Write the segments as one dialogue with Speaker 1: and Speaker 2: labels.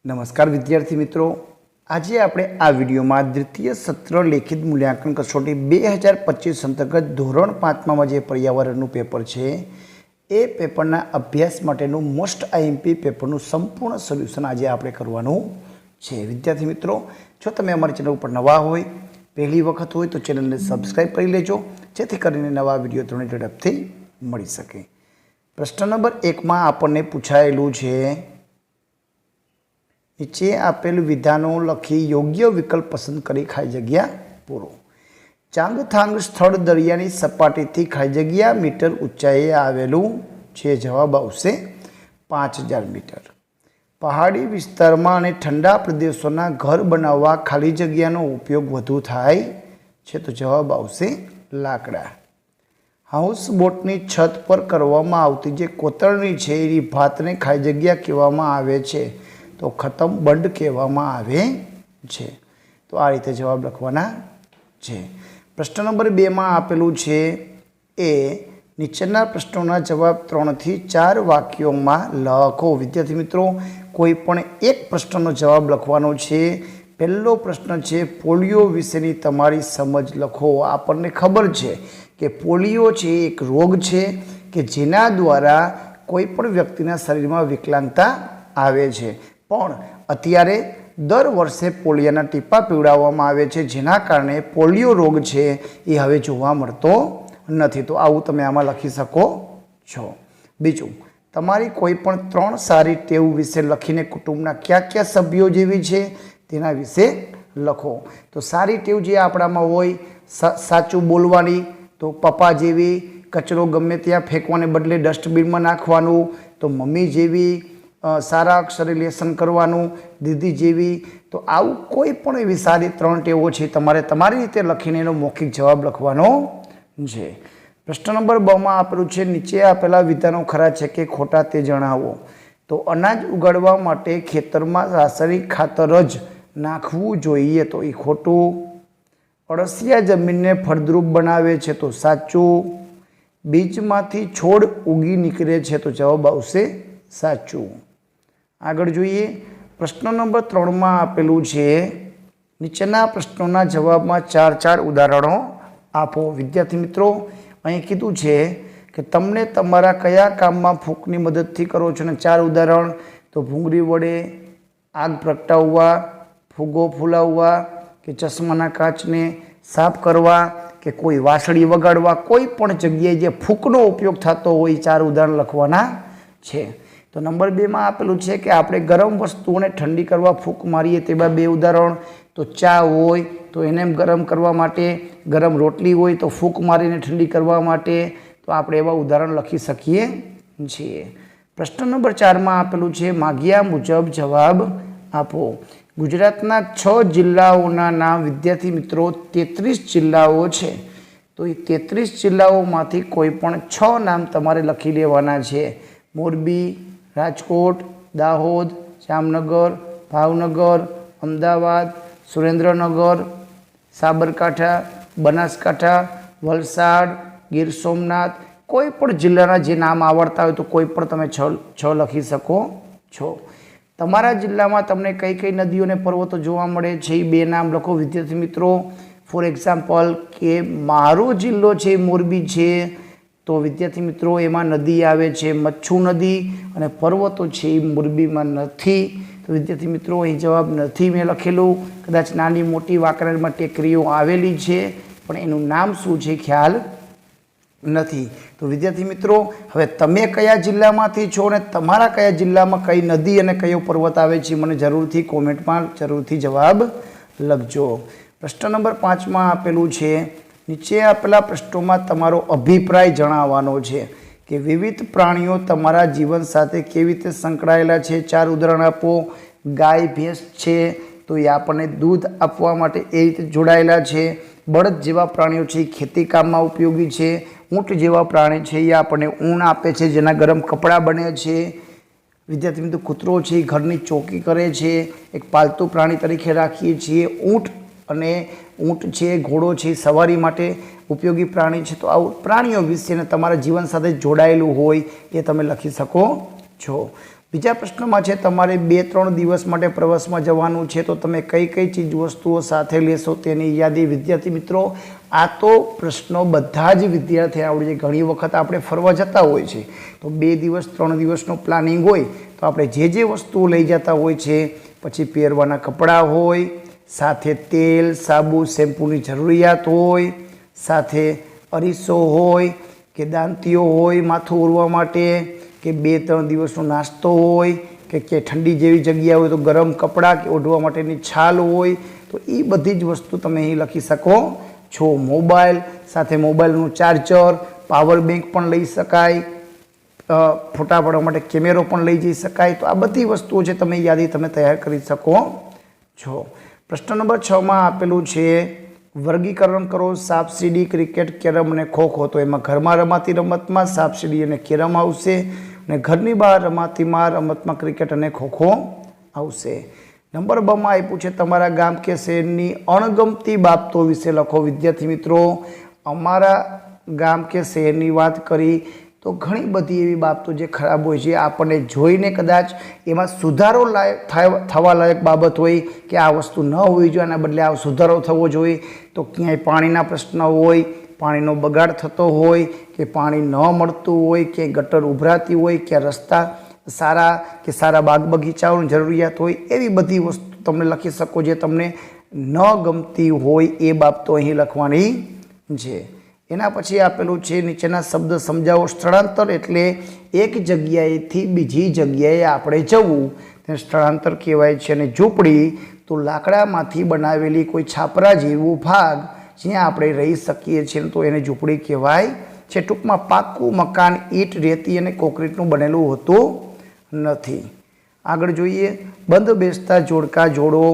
Speaker 1: નમસ્કાર વિદ્યાર્થી મિત્રો, આજે આપણે આ વિડીયોમાં દ્વિતીય સત્ર લેખિત મૂલ્યાંકન કસોટી 2025 અંતર્ગત ધોરણ 5માં જે પર્યાવરણનું પેપર છે એ પેપરના અભ્યાસ માટેનું મોસ્ટ આઈએમપી પેપરનું સંપૂર્ણ સોલ્યુશન આજે આપણે કરવાનું છે। વિદ્યાર્થી મિત્રો, જો તમે અમારી ચેનલ ઉપર નવા હોય, પહેલી વખત હોય તો ચેનલને સબસ્ક્રાઈબ કરી લેજો, જેથી કરીને નવા વિડીયો તમને ઝડપથી મળી શકે। પ્રશ્ન નંબર 1માં આપણને પૂછાયેલું છે, નીચે આપેલ વિધાનો લખી યોગ્ય વિકલ્પ પસંદ કરી ખાલી જગ્યા પૂરો। ચાંગથાંગ સ્થળ દરિયાની સપાટીથી ખાલી જગ્યા મીટર ઊંચાઈએ આવેલું છે। જવાબ આવશે 5000 મીટર। પહાડી વિસ્તારમાં અને ઠંડા પ્રદેશોના ઘર બનાવવા ખાલી જગ્યાનો ઉપયોગ વધુ થાય છે, તો જવાબ આવશે લાકડા। હાઉસ બોટની છત પર કરવામાં આવતી જે કોતરણી છે એની ભાતને ખાલી જગ્યા કહેવામાં આવે છે, તો ખતમ બંધ કહેવામાં આવે છે। તો આ રીતે જવાબ લખવાના છે। પ્રશ્ન નંબર 2માં આપેલું છે એ નીચેના પ્રશ્નોના જવાબ 3 થી 4 વાક્યોમાં લખો। વિદ્યાર્થી મિત્રો, કોઈ પણ એક પ્રશ્નનો જવાબ લખવાનો છે। પહેલો પ્રશ્ન છે પોલિયો વિશેની તમારી સમજ લખો। આપણને ખબર છે કે પોલિયો છે એક રોગ છે કે જેના દ્વારા કોઈ પણ વ્યક્તિના શરીરમાં વિકલાંગતા આવે છે, પણ અત્યારે દર વર્ષે પોલિયોના ટીપા પીવડાવવામાં આવે છે, જેના કારણે પોલિયો રોગ છે એ હવે જોવા મળતો નથી। તો આવું તમે આમાં લખી શકો છો। બીજું, તમારી કોઈ પણ 3 સારી ટેવ વિશે લખીને કુટુંબના કયા કયા સભ્યો જેવી છે તેના વિશે લખો। તો સારી ટેવ જે આપણામાં હોય, સાચું બોલવાની, તો પપ્પા જેવી, કચરો ગમે ત્યાં ફેંકવાને બદલે ડસ્ટબિનમાં નાખવાનું, તો મમ્મી જેવી, સારા અક્ષરે લેસન કરવાનું, દીદી જેવી। તો આવું કોઈ પણ એવી સારી 3 ટેવો છે તમારે તમારી રીતે લખીને એનો મૌખિક જવાબ લખવાનો છે। પ્રશ્ન નંબર 2માં આપેલું છે નીચે આપેલા વિધાનો ખરા છે કે ખોટા તે જણાવો। તો અનાજ ઉગાડવા માટે ખેતરમાં રાસાયણિક ખાતર જ નાખવું જોઈએ, તો એ ખોટું। અળસિયા જમીનને ફળદ્રુપ બનાવે છે, તો સાચું। બીજમાંથી છોડ ઉગી નીકળે છે, તો જવાબ આવશે સાચું। આગળ જોઈએ, પ્રશ્ન નંબર 3માં આપેલું છે નીચેના પ્રશ્નોના જવાબમાં 4 ઉદાહરણો આપો। વિદ્યાર્થી મિત્રો, અહીં કીધું છે કે તમને તમારા કયા કામમાં ફૂંકની મદદથી કરો છો, અને 4 ઉદાહરણ, તો ભૂંગળી વડે આગ પ્રગટાવવા, ફૂગો ફૂલાવવા, કે ચશ્માના કાચને સાફ કરવા, કે કોઈ વાંસળી વગાડવા। કોઈ પણ જગ્યાએ જે ફૂંકનો ઉપયોગ થતો હોય 4 ઉદાહરણ લખવાના છે। તો નંબર 2માં આપેલું છે કે આપણે ગરમ વસ્તુઓને ઠંડી કરવા ફૂંક મારીએ, તેવા 2 ઉદાહરણ, તો ચા હોય તો એને ગરમ કરવા માટે, ગરમ રોટલી હોય તો ફૂંક મારીને ઠંડી કરવા માટે। તો આપણે એવા ઉદાહરણ લખી શકીએ છીએ। પ્રશ્ન નંબર 4માં આપેલું છે માગ્યા મુજબ જવાબ આપો। ગુજરાતના 6 જિલ્લાઓના નામ વિદ્યાર્થી મિત્રો 33 જિલ્લાઓ છે, તો એ 33 જિલ્લાઓમાંથી કોઈ પણ 6 નામ તમારે લખી લેવાના છે। મોરબી, રાજકોટ, દાહોદ, જામનગર, ભાવનગર, અમદાવાદ, સુરેન્દ્રનગર, સાબરકાંઠા, બનાસકાંઠા, વલસાડ, ગીર સોમનાથ। કોઈ પણ જિલ્લાના જે નામ આવડતા હોય તો કોઈ પણ તમે 6 લખી શકો છો। તમારા જિલ્લામાં તમને કઈ કઈ નદીઓ અને પર્વતો જોવા મળે છે એ 2 નામ લખો વિદ્યાર્થી મિત્રો। ફોર એક્ઝામ્પલ કે મારો જિલ્લો છે મોરબી છે, તો વિદ્યાર્થી મિત્રો એમાં નદી આવે છે મચ્છુ નદી, અને પર્વતો છે એ મોરબીમાં નથી। તો વિદ્યાર્થી મિત્રો અહીં જવાબ નથી મેં લખેલું, કદાચ નાની મોટી વાંકણમાં ટેકરીઓ આવેલી છે, પણ એનું નામ શું છે ખ્યાલ નથી। તો વિદ્યાર્થી મિત્રો, હવે તમે કયા જિલ્લામાંથી છો અને તમારા કયા જિલ્લામાં કઈ નદી અને કયો પર્વત આવે છે મને જરૂરથી કોમેન્ટમાં જરૂરથી જવાબ લખજો। પ્રશ્ન નંબર 5માં આપેલું છે નીચે આપેલા પ્રશ્નોમાં તમારો અભિપ્રાય જણાવવાનો છે કે વિવિધ પ્રાણીઓ તમારા જીવન સાથે કેવી રીતે સંકળાયેલા છે। 4 ઉદાહરણ આપો। ગાય ભેંસ છે તો એ આપણને દૂધ આપવા માટે એ રીતે જોડાયેલા છે। બળદ જેવા પ્રાણીઓ છે એ ખેતી કામમાં ઉપયોગી છે। ઊંટ જેવા પ્રાણી છે એ આપણને ઊન આપે છે, જેના ગરમ કપડાં બને છે। વિદ્યાર્થી મિત્રો, કૂતરો છે એ ઘરની ચોકી કરે છે, એક પાલતુ પ્રાણી તરીકે રાખીએ છીએ। ઊંટ છે, ઘોડો છે, સવારી માટે ઉપયોગી પ્રાણી છે। તો આવું પ્રાણીઓ વિશે તમારા જીવન સાથે જોડાયેલું હોય એ તમે લખી શકો છો। બીજા પ્રશ્નમાં છે તમારે 2-3 દિવસ માટે પ્રવાસમાં જવાનું છે તો તમે કઈ કઈ ચીજ વસ્તુઓ સાથે લેશો તેની યાદી વિદ્યાર્થી મિત્રો આ તો પ્રશ્નો બધા જ વિદ્યાર્થીઓ આવડે છે. ઘણી વખત આપણે ફરવા જતા હોય છે તો 2 દિવસ 3 દિવસનો પ્લાનિંગ હોય તો આપણે જે વસ્તુઓ લઈ જતા હોય છે પછી પહેરવાના કપડાં હોય, સાથે તેલ, સાબુ, શેમ્પૂની જરૂરિયાત હોય, સાથે અરીસો હોય કે દાંતીઓ હોય માથું ઓરવા માટે, કે 2-3 દિવસનો નાસ્તો હોય, કે ઠંડી જેવી જગ્યા હોય તો ગરમ કપડાં કે ઓઢવા માટેની છાલ હોય. તો એ બધી જ વસ્તુ તમે અહીં લખી શકો છો. મોબાઈલ, સાથે મોબાઈલનું ચાર્જર, પાવર બેંક પણ લઈ શકાય, ફોટા પાડવા માટે કેમેરો પણ લઈ જઈ શકાય. તો આ બધી વસ્તુઓ છે તમે યાદી તમે તૈયાર કરી શકો છો. પ્રશ્ન નંબર 6માં આપેલું છે વર્ગીકરણ કરો સાપસીડી, ક્રિકેટ, કેરમ અને ખોખો. તો એમાં ઘરમાં રમાતી રમતમાં સાપસીડી અને કેરમ આવશે અને ઘરની બહાર રમાતીમાં રમતમાં ક્રિકેટ અને ખોખો આવશે. નંબર 2માં આપ્યું છે તમારા ગામ કે શહેરની અણગમતી બાબતો વિશે લખો. વિદ્યાર્થી મિત્રો અમારા ગામ કે શહેરની વાત કરી તો ઘણી બધી એવી બાબતો જે ખરાબ હોય છે આપણને જોઈને કદાચ એમાં સુધારો થવા લાયક બાબત હોય કે આ વસ્તુ ન હોવી જોઈએ, આના બદલે આ સુધારો થવો જોઈએ. તો ક્યાંય પાણીના પ્રશ્ન હોય, પાણીનો બગાડ થતો હોય, કે પાણી ન મળતું હોય, કે ગટર ઉભરાતી હોય, કે રસ્તા સારા બાગ બગીચાઓની જરૂરિયાત હોય, એવી બધી વસ્તુ તમને લખી શકો જે તમને ન ગમતી હોય એ બાબતો અહીં લખવાની છે. એના પછી આપેલું છે નીચેના શબ્દ સમજાવો. સ્થળાંતર એટલે એક જગ્યાએથી બીજી જગ્યાએ આપણે જવું, તેને સ્થળાંતર કહેવાય છે. અને ઝૂંપડી તો લાકડામાંથી બનાવેલી કોઈ છાપરા જેવું ભાગ જ્યાં આપણે રહી શકીએ છીએ તો એને ઝૂંપડી કહેવાય છે. ટૂંકમાં પાક્કું મકાન ઈંટ, રેતી અને કોન્ક્રીટનું બનેલું હોતું નથી. આગળ જોઈએ બંધ બેસતા જોડકા જોડો.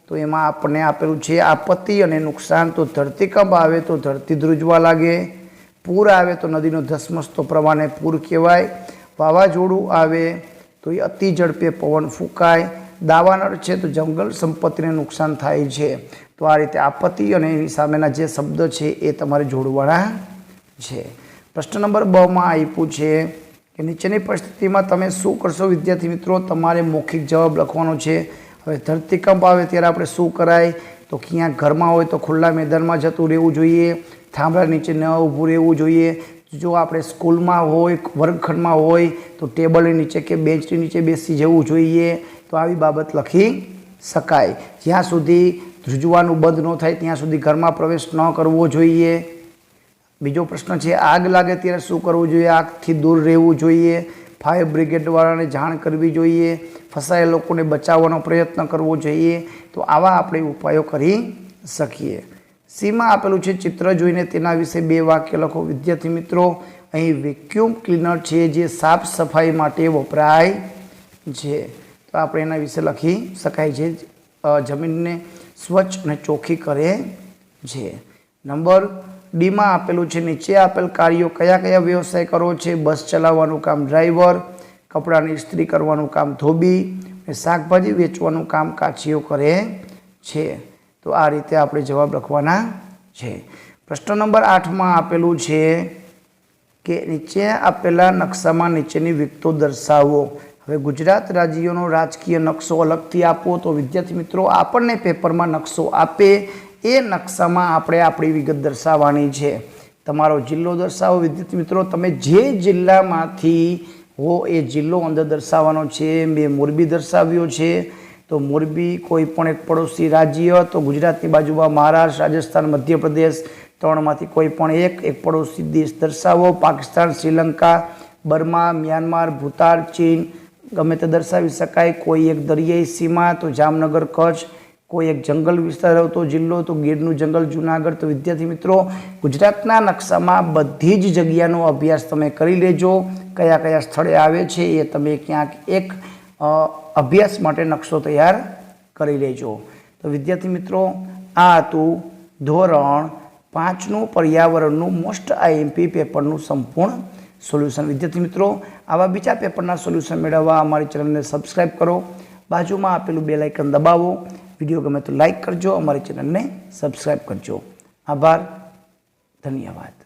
Speaker 1: તો એમાં આપણને આપેલું છે આપત્તિ અને નુકસાન. તો ધરતીકંપ આવે તો ધરતી ધ્રુજવા લાગે, પૂર આવે તો નદીનો ધસમસતો પ્રવાહને પૂર કહેવાય, વાવાઝોડું આવે તો એ અતિ ઝડપે પવન ફૂંકાય, દાવાનળ છે તો જંગલ સંપત્તિને નુકસાન થાય છે. તો આ રીતે આપત્તિ અને એની સામેના જે શબ્દ છે એ તમારે જોડવાના છે. પ્રશ્ન નંબર 2માં આપ્યું છે કે નીચેની પરિસ્થિતિમાં તમે શું કરશો. વિદ્યાર્થી મિત્રો તમારે મૌખિક જવાબ લખવાનો છે. હવે ધરતીકંપ આવે ત્યારે આપણે શું કરાય તો ક્યાંક ઘરમાં હોય તો ખુલ્લા મેદાનમાં જતું રહેવું જોઈએ, થાંભલા નીચે ન ઊભું રહેવું જોઈએ. જો આપણે સ્કૂલમાં હોય, વર્ગખંડમાં હોય તો ટેબલની નીચે કે બેન્ચની નીચે બેસી જવું જોઈએ. તો આવી બાબત લખી શકાય. જ્યાં સુધી ધ્રુજવાનું બંધ ન થાય ત્યાં સુધી ઘરમાં પ્રવેશ ન કરવો જોઈએ. બીજો પ્રશ્ન છે આગ લાગે ત્યારે શું કરવું જોઈએ. આગથી દૂર રહેવું જોઈએ, ફાયર બ્રિગેડવાળાને જાણ કરવી જોઈએ, ફસાયેલા લોકોને બચાવવાનો પ્રયત્ન કરવો જોઈએ. તો આવા આપણે ઉપાયો કરી શકીએ. સીમાં આપેલું છે ચિત્ર જોઈને તેના વિશે 2 વાક્ય લખો. વિદ્યાર્થી મિત્રો અહીં વેક્યુમ ક્લીનર છે જે સાફ સફાઈ માટે વપરાય છે. તો આપણે એના વિશે લખી શકાય છે. જમીનને સ્વચ્છ અને ચોખ્ખી કરે છે. નંબર ડીમાં આપેલું છે નીચે આપેલ કાર્યો કયા કયા વ્યવસાય કરો છે. બસ ચલાવવાનું કામ ડ્રાઈવર, કપડાની ઇસ્ત્રી કરવાનું કામ ધોબી, અને શાકભાજી વેચવાનું કામ કાચીઓ કરે છે. તો આ રીતે આપણે જવાબ લખવાના છે. પ્રશ્ન નંબર 8માં આપેલું છે કે નીચે આપેલા નકશામાં નીચેની વિગતો દર્શાવો. હવે ગુજરાત રાજ્યનો રાજકીય નકશો અલગથી આપો. તો વિદ્યાર્થી મિત્રો આપણને પેપરમાં નકશો આપે એ નકશામાં આપણે આપણી વિગત દર્શાવવાની છે. તમારો જિલ્લો દર્શાવો. વિદ્યાર્થી મિત્રો તમે જે જિલ્લામાંથી હો એ જિલ્લો અંદર દર્શાવવાનો છે. મેં મોરબી દર્શાવ્યો છે. તો મોરબી કોઈ પણ એક પડોશી રાજ્ય. તો ગુજરાતની બાજુમાં મહારાષ્ટ્ર, રાજસ્થાન, મધ્યપ્રદેશ 3માંથી કોઈ પણ એક પડોશી દેશ દર્શાવો. પાકિસ્તાન, શ્રીલંકા, બર્મા, મ્યાનમાર, ભૂતાન, ચીન ગમે તે દર્શાવી શકાય. કોઈ એક દરિયાઈ સીમા તો જામનગર, કચ્છ. કોઈ એક જંગલ વિસ્તાર આવતો જિલ્લો તો ગીરનું જંગલ, જુનાગઢ. તો વિદ્યાર્થી મિત્રો ગુજરાતના નકશામાં બધી જ જગ્યાનો અભ્યાસ તમે કરી લેજો. કયા કયા સ્થળે આવે છે એ તમે ક્યાંક એક અભ્યાસ માટે નકશો તૈયાર કરી લેજો. તો વિદ્યાર્થી મિત્રો આ હતું ધોરણ 5નું પર્યાવરણનું મોસ્ટ આઈએમપી પેપરનું સંપૂર્ણ સોલ્યુશન. વિદ્યાર્થી મિત્રો આવા બીજા પેપરના સોલ્યુશન મેળવવા અમારી ચેનલને સબસ્ક્રાઈબ કરો. બાજુમાં આપેલું બેલ આઇકન દબાવો. વિડીયો ગમે તો લાઈક કરજો, અમારી ચેનલને સબસ્ક્રાઈબ કરજો. આભાર, ધન્યવાદ.